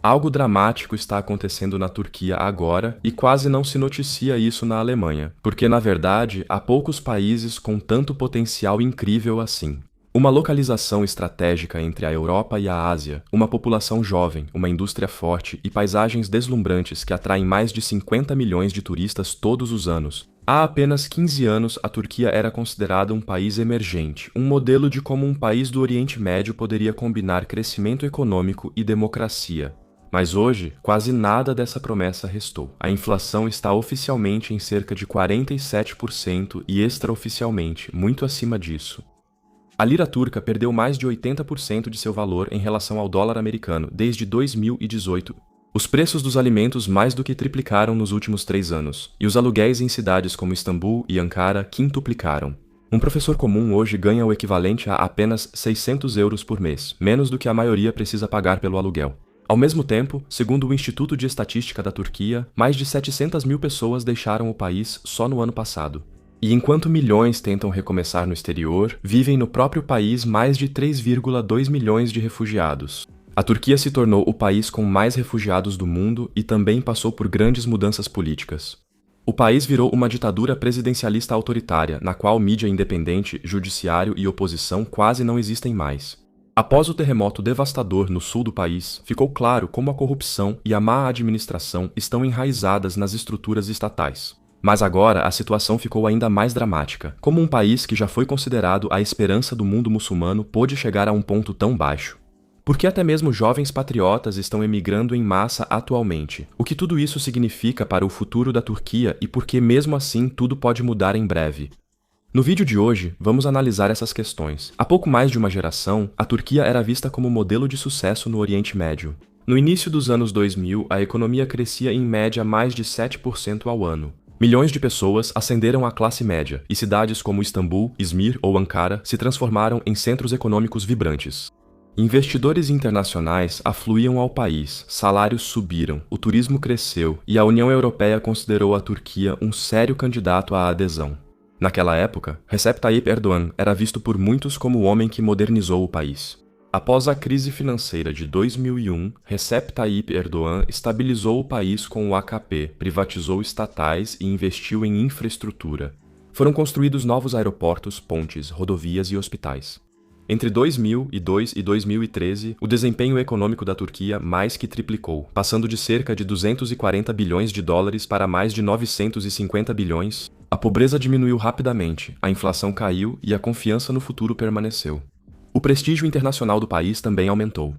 Algo dramático está acontecendo na Turquia agora e quase não se noticia isso na Alemanha, porque na verdade há poucos países com tanto potencial incrível assim. Uma localização estratégica entre a Europa e a Ásia, uma população jovem, uma indústria forte e paisagens deslumbrantes que atraem mais de 50 milhões de turistas todos os anos. Há apenas 15 anos, a Turquia era considerada um país emergente, um modelo de como um país do Oriente Médio poderia combinar crescimento econômico e democracia. Mas hoje, quase nada dessa promessa restou. A inflação está oficialmente em cerca de 47% e extraoficialmente muito acima disso. A lira turca perdeu mais de 80% de seu valor em relação ao dólar americano desde 2018. Os preços dos alimentos mais do que triplicaram nos últimos 3 anos, e os aluguéis em cidades como Istambul e Ankara quintuplicaram. Um professor comum hoje ganha o equivalente a apenas 600 euros por mês, menos do que a maioria precisa pagar pelo aluguel. Ao mesmo tempo, segundo o Instituto de Estatística da Turquia, mais de 700 mil pessoas deixaram o país só no ano passado. E enquanto milhões tentam recomeçar no exterior, vivem no próprio país mais de 3,2 milhões de refugiados. A Turquia se tornou o país com mais refugiados do mundo e também passou por grandes mudanças políticas. O país virou uma ditadura presidencialista autoritária, na qual mídia independente, judiciário e oposição quase não existem mais. Após o terremoto devastador no sul do país, ficou claro como a corrupção e a má administração estão enraizadas nas estruturas estatais. Mas agora a situação ficou ainda mais dramática. Como um país que já foi considerado a esperança do mundo muçulmano pôde chegar a um ponto tão baixo? Por que até mesmo jovens patriotas estão emigrando em massa atualmente? O que tudo isso significa para o futuro da Turquia e por que mesmo assim tudo pode mudar em breve? No vídeo de hoje, vamos analisar essas questões. Há pouco mais de uma geração, a Turquia era vista como modelo de sucesso no Oriente Médio. No início dos anos 2000, a economia crescia em média mais de 7% ao ano. Milhões de pessoas ascenderam à classe média, e cidades como Istambul, Izmir ou Ankara se transformaram em centros econômicos vibrantes. Investidores internacionais afluíam ao país, salários subiram, o turismo cresceu e a União Europeia considerou a Turquia um sério candidato à adesão. Naquela época, Recep Tayyip Erdoğan era visto por muitos como o homem que modernizou o país. Após a crise financeira de 2001, Recep Tayyip Erdoğan estabilizou o país com o AKP, privatizou estatais e investiu em infraestrutura. Foram construídos novos aeroportos, pontes, rodovias e hospitais. Entre 2002 e 2013, o desempenho econômico da Turquia mais que triplicou, passando de cerca de 240 bilhões de dólares para mais de 950 bilhões. A pobreza diminuiu rapidamente, a inflação caiu e a confiança no futuro permaneceu. O prestígio internacional do país também aumentou.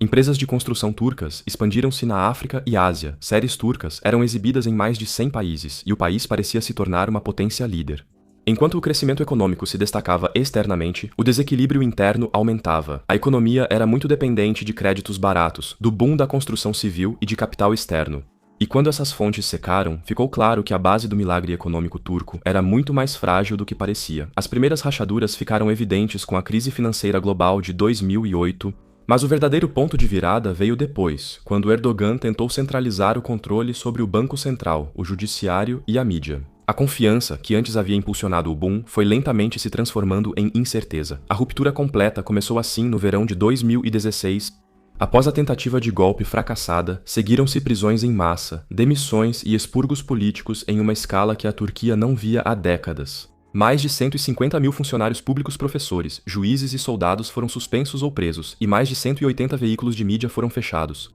Empresas de construção turcas expandiram-se na África e Ásia, séries turcas eram exibidas em mais de 100 países e o país parecia se tornar uma potência líder. Enquanto o crescimento econômico se destacava externamente, o desequilíbrio interno aumentava. A economia era muito dependente de créditos baratos, do boom da construção civil e de capital externo. E quando essas fontes secaram, ficou claro que a base do milagre econômico turco era muito mais frágil do que parecia. As primeiras rachaduras ficaram evidentes com a crise financeira global de 2008, mas o verdadeiro ponto de virada veio depois, quando Erdoğan tentou centralizar o controle sobre o Banco Central, o Judiciário e a mídia. A confiança, que antes havia impulsionado o boom, foi lentamente se transformando em incerteza. A ruptura completa começou assim no verão de 2016. Após a tentativa de golpe fracassada, seguiram-se prisões em massa, demissões e expurgos políticos em uma escala que a Turquia não via há décadas. Mais de 150 mil funcionários públicos, professores, juízes e soldados foram suspensos ou presos, e mais de 180 veículos de mídia foram fechados.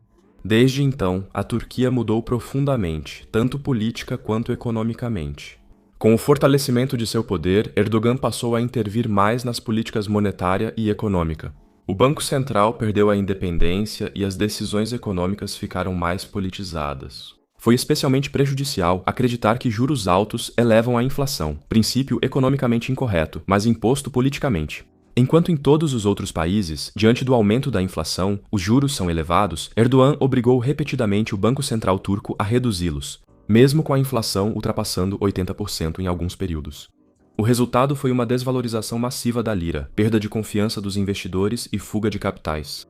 Desde então, a Turquia mudou profundamente, tanto política quanto economicamente. Com o fortalecimento de seu poder, Erdoğan passou a intervir mais nas políticas monetária e econômica. O Banco Central perdeu a independência e as decisões econômicas ficaram mais politizadas. Foi especialmente prejudicial acreditar que juros altos elevam a inflação, princípio economicamente incorreto, mas imposto politicamente. Enquanto em todos os outros países, diante do aumento da inflação, os juros são elevados, Erdoğan obrigou repetidamente o Banco Central turco a reduzi-los, mesmo com a inflação ultrapassando 80% em alguns períodos. O resultado foi uma desvalorização massiva da lira, perda de confiança dos investidores e fuga de capitais.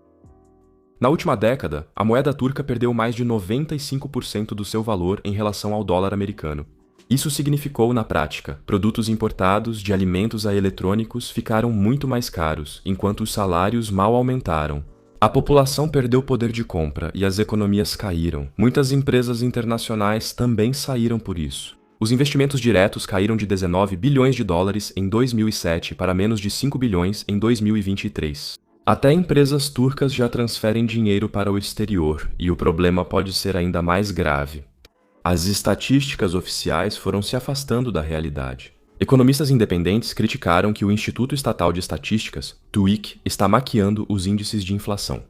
Na última década, a moeda turca perdeu mais de 95% do seu valor em relação ao dólar americano. Isso significou, na prática, produtos importados, de alimentos a eletrônicos, ficaram muito mais caros, enquanto os salários mal aumentaram. A população perdeu poder de compra e as economias caíram. Muitas empresas internacionais também saíram por isso. Os investimentos diretos caíram de 19 bilhões de dólares em 2007 para menos de 5 bilhões em 2023. Até empresas turcas já transferem dinheiro para o exterior, e o problema pode ser ainda mais grave. As estatísticas oficiais foram se afastando da realidade. Economistas independentes criticaram que o Instituto Estatal de Estatísticas, TÜİK, está maquiando os índices de inflação.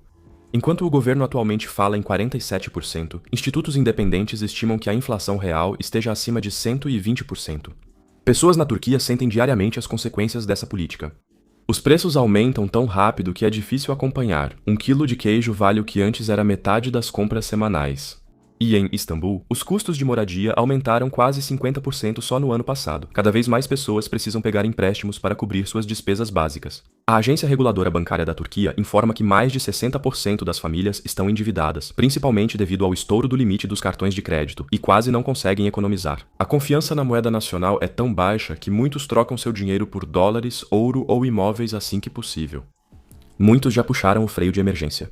Enquanto o governo atualmente fala em 47%, institutos independentes estimam que a inflação real esteja acima de 120%. Pessoas na Turquia sentem diariamente as consequências dessa política. Os preços aumentam tão rápido que é difícil acompanhar. 1 quilo de queijo vale o que antes era metade das compras semanais. E em Istambul, os custos de moradia aumentaram quase 50% só no ano passado. Cada vez mais pessoas precisam pegar empréstimos para cobrir suas despesas básicas. A Agência Reguladora Bancária da Turquia informa que mais de 60% das famílias estão endividadas, principalmente devido ao estouro do limite dos cartões de crédito, e quase não conseguem economizar. A confiança na moeda nacional é tão baixa que muitos trocam seu dinheiro por dólares, ouro ou imóveis assim que possível. Muitos já puxaram o freio de emergência.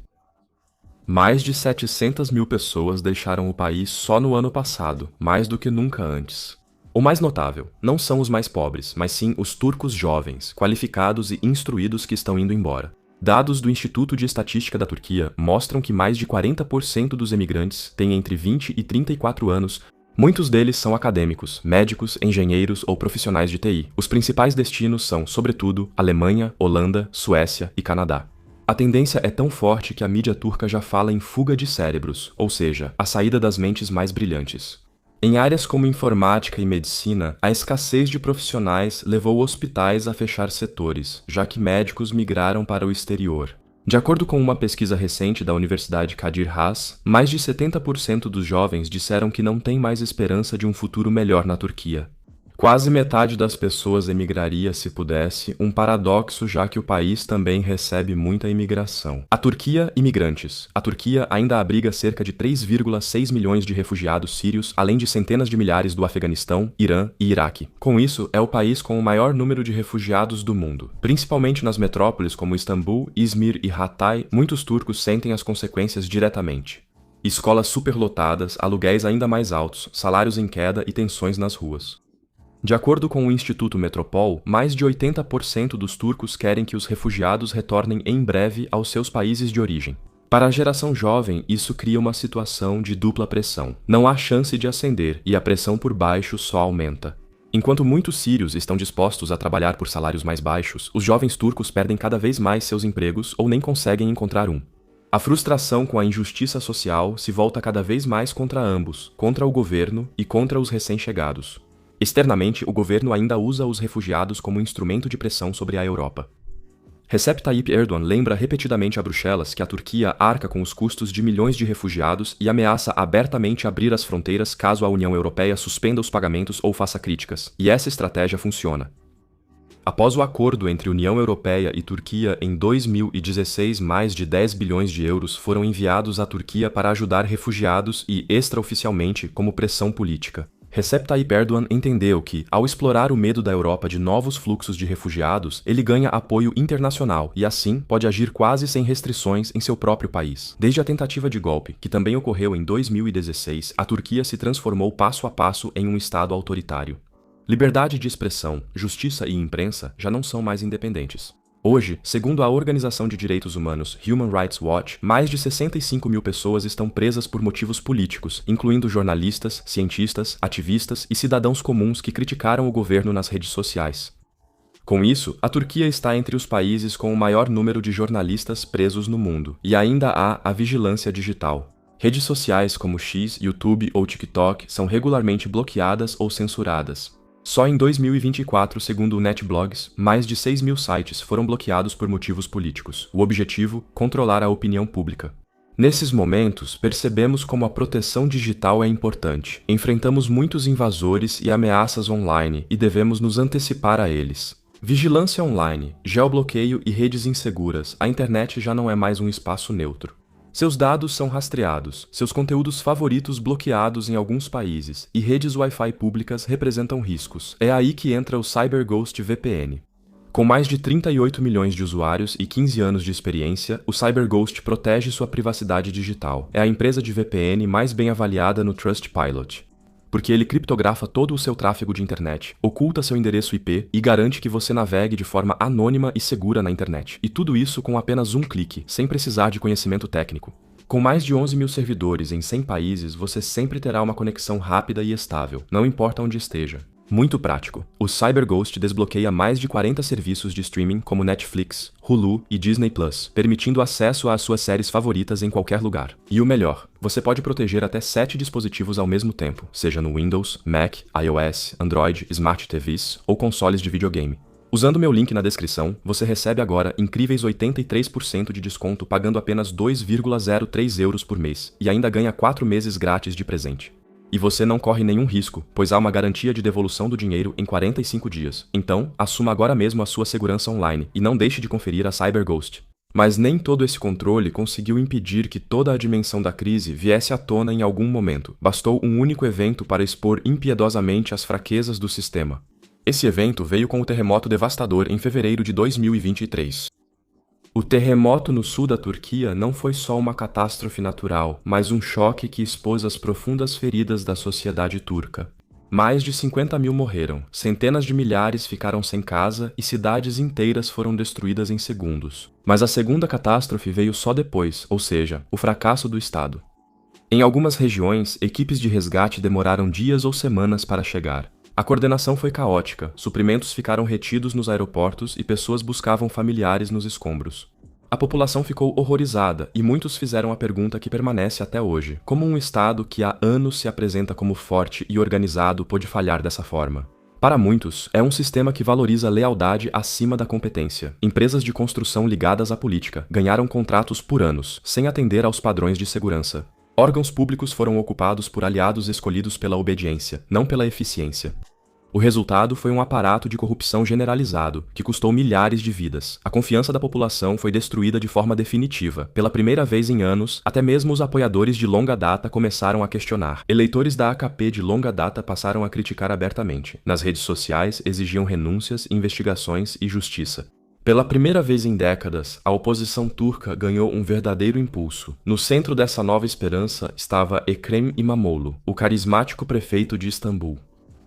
Mais de 700 mil pessoas deixaram o país só no ano passado, mais do que nunca antes. O mais notável não são os mais pobres, mas sim os turcos jovens, qualificados e instruídos que estão indo embora. Dados do Instituto de Estatística da Turquia mostram que mais de 40% dos emigrantes têm entre 20 e 34 anos. Muitos deles são acadêmicos, médicos, engenheiros ou profissionais de TI. Os principais destinos são, sobretudo, Alemanha, Holanda, Suécia e Canadá. A tendência é tão forte que a mídia turca já fala em fuga de cérebros, ou seja, a saída das mentes mais brilhantes. Em áreas como informática e medicina, a escassez de profissionais levou hospitais a fechar setores, já que médicos migraram para o exterior. De acordo com uma pesquisa recente da Universidade Kadir Has, mais de 70% dos jovens disseram que não têm mais esperança de um futuro melhor na Turquia. Quase metade das pessoas emigraria se pudesse, um paradoxo já que o país também recebe muita imigração. A Turquia, imigrantes. A Turquia ainda abriga cerca de 3,6 milhões de refugiados sírios, além de centenas de milhares do Afeganistão, Irã e Iraque. Com isso, é o país com o maior número de refugiados do mundo. Principalmente nas metrópoles como Istambul, Izmir e Hatay, muitos turcos sentem as consequências diretamente. Escolas superlotadas, aluguéis ainda mais altos, salários em queda e tensões nas ruas. De acordo com o Instituto Metropol, mais de 80% dos turcos querem que os refugiados retornem em breve aos seus países de origem. Para a geração jovem, isso cria uma situação de dupla pressão. Não há chance de ascender e a pressão por baixo só aumenta. Enquanto muitos sírios estão dispostos a trabalhar por salários mais baixos, os jovens turcos perdem cada vez mais seus empregos ou nem conseguem encontrar um. A frustração com a injustiça social se volta cada vez mais contra ambos, contra o governo e contra os recém-chegados. Externamente, o governo ainda usa os refugiados como instrumento de pressão sobre a Europa. Recep Tayyip Erdogan lembra repetidamente a Bruxelas que a Turquia arca com os custos de milhões de refugiados e ameaça abertamente abrir as fronteiras caso a União Europeia suspenda os pagamentos ou faça críticas. E essa estratégia funciona. Após o acordo entre União Europeia e Turquia em 2016, mais de 10 bilhões de euros foram enviados à Turquia para ajudar refugiados e, extraoficialmente, como pressão política. Recep Tayyip Erdogan entendeu que, ao explorar o medo da Europa de novos fluxos de refugiados, ele ganha apoio internacional e, assim, pode agir quase sem restrições em seu próprio país. Desde a tentativa de golpe, que também ocorreu em 2016, a Turquia se transformou passo a passo em um Estado autoritário. Liberdade de expressão, justiça e imprensa já não são mais independentes. Hoje, segundo a Organização de Direitos Humanos Human Rights Watch, mais de 65 mil pessoas estão presas por motivos políticos, incluindo jornalistas, cientistas, ativistas e cidadãos comuns que criticaram o governo nas redes sociais. Com isso, a Turquia está entre os países com o maior número de jornalistas presos no mundo, e ainda há a vigilância digital. Redes sociais como X, YouTube ou TikTok são regularmente bloqueadas ou censuradas. Só em 2024, segundo o NetBlogs, mais de 6 mil sites foram bloqueados por motivos políticos. O objetivo, controlar a opinião pública. Nesses momentos, percebemos como a proteção digital é importante. Enfrentamos muitos invasores e ameaças online e devemos nos antecipar a eles. Vigilância online, geobloqueio e redes inseguras. A internet já não é mais um espaço neutro. Seus dados são rastreados, seus conteúdos favoritos bloqueados em alguns países, e redes Wi-Fi públicas representam riscos. É aí que entra o CyberGhost VPN. Com mais de 38 milhões de usuários e 15 anos de experiência, o CyberGhost protege sua privacidade digital. É a empresa de VPN mais bem avaliada no Trustpilot. Porque ele criptografa todo o seu tráfego de internet, oculta seu endereço IP e garante que você navegue de forma anônima e segura na internet. E tudo isso com apenas um clique, sem precisar de conhecimento técnico. Com mais de 11 mil servidores em 100 países, você sempre terá uma conexão rápida e estável, não importa onde esteja. Muito prático. O CyberGhost desbloqueia mais de 40 serviços de streaming como Netflix, Hulu e Disney+, permitindo acesso às suas séries favoritas em qualquer lugar. E o melhor, você pode proteger até 7 dispositivos ao mesmo tempo, seja no Windows, Mac, iOS, Android, Smart TVs ou consoles de videogame. Usando meu link na descrição, você recebe agora incríveis 83% de desconto pagando apenas 2,03 euros por mês e ainda ganha 4 meses grátis de presente. E você não corre nenhum risco, pois há uma garantia de devolução do dinheiro em 45 dias. Então, assuma agora mesmo a sua segurança online e não deixe de conferir a CyberGhost. Mas nem todo esse controle conseguiu impedir que toda a dimensão da crise viesse à tona em algum momento. Bastou um único evento para expor impiedosamente as fraquezas do sistema. Esse evento veio com o terremoto devastador em fevereiro de 2023. O terremoto no sul da Turquia não foi só uma catástrofe natural, mas um choque que expôs as profundas feridas da sociedade turca. Mais de 50 mil morreram, centenas de milhares ficaram sem casa e cidades inteiras foram destruídas em segundos. Mas a segunda catástrofe veio só depois, ou seja, o fracasso do Estado. Em algumas regiões, equipes de resgate demoraram dias ou semanas para chegar. A coordenação foi caótica, suprimentos ficaram retidos nos aeroportos e pessoas buscavam familiares nos escombros. A população ficou horrorizada e muitos fizeram a pergunta que permanece até hoje: como um Estado que há anos se apresenta como forte e organizado pôde falhar dessa forma? Para muitos, é um sistema que valoriza lealdade acima da competência. Empresas de construção ligadas à política ganharam contratos por anos, sem atender aos padrões de segurança. Órgãos públicos foram ocupados por aliados escolhidos pela obediência, não pela eficiência. O resultado foi um aparato de corrupção generalizado, que custou milhares de vidas. A confiança da população foi destruída de forma definitiva. Pela primeira vez em anos, até mesmo os apoiadores de longa data começaram a questionar. Eleitores da AKP de longa data passaram a criticar abertamente. Nas redes sociais, exigiam renúncias, investigações e justiça. Pela primeira vez em décadas, a oposição turca ganhou um verdadeiro impulso. No centro dessa nova esperança estava Ekrem İmamoğlu, o carismático prefeito de Istambul.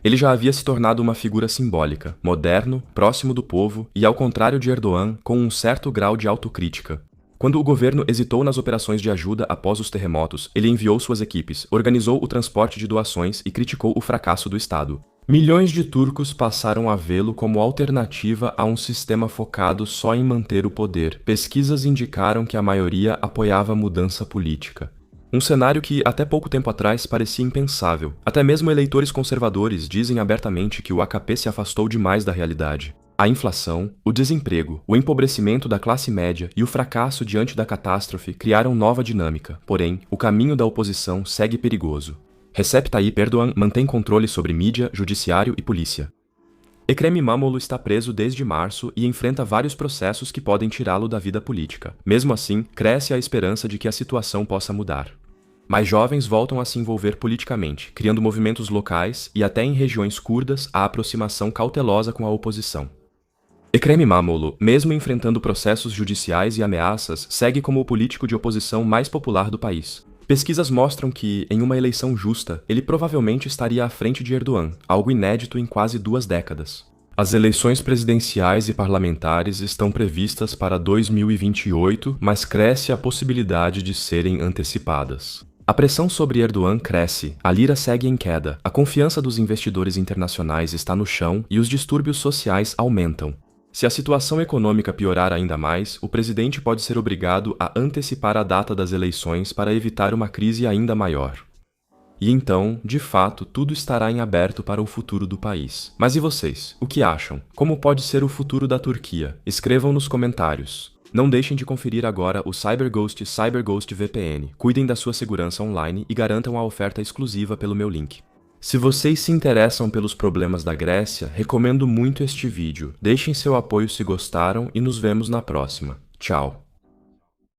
Ele já havia se tornado uma figura simbólica, moderno, próximo do povo e, ao contrário de Erdogan, com um certo grau de autocrítica. Quando o governo hesitou nas operações de ajuda após os terremotos, ele enviou suas equipes, organizou o transporte de doações e criticou o fracasso do Estado. Milhões de turcos passaram a vê-lo como alternativa a um sistema focado só em manter o poder. Pesquisas indicaram que a maioria apoiava a mudança política. Um cenário que, até pouco tempo atrás, parecia impensável. Até mesmo eleitores conservadores dizem abertamente que o AKP se afastou demais da realidade. A inflação, o desemprego, o empobrecimento da classe média e o fracasso diante da catástrofe criaram nova dinâmica. Porém, o caminho da oposição segue perigoso. Recep Tayyip Erdogan mantém controle sobre mídia, judiciário e polícia. Ekrem İmamoğlu está preso desde março e enfrenta vários processos que podem tirá-lo da vida política. Mesmo assim, cresce a esperança de que a situação possa mudar. Mais jovens voltam a se envolver politicamente, criando movimentos locais e até em regiões curdas a aproximação cautelosa com a oposição. Ekrem İmamoğlu, mesmo enfrentando processos judiciais e ameaças, segue como o político de oposição mais popular do país. Pesquisas mostram que, em uma eleição justa, ele provavelmente estaria à frente de Erdogan, algo inédito em quase 2 décadas. As eleições presidenciais e parlamentares estão previstas para 2028, mas cresce a possibilidade de serem antecipadas. A pressão sobre Erdogan cresce, a lira segue em queda, a confiança dos investidores internacionais está no chão e os distúrbios sociais aumentam. Se a situação econômica piorar ainda mais, o presidente pode ser obrigado a antecipar a data das eleições para evitar uma crise ainda maior. E então, de fato, tudo estará em aberto para o futuro do país. Mas e vocês? O que acham? Como pode ser o futuro da Turquia? Escrevam nos comentários. Não deixem de conferir agora o CyberGhost VPN. Cuidem da sua segurança online e garantam a oferta exclusiva pelo meu link. Se vocês se interessam pelos problemas da Grécia, recomendo muito este vídeo. Deixem seu apoio se gostaram e nos vemos na próxima. Tchau!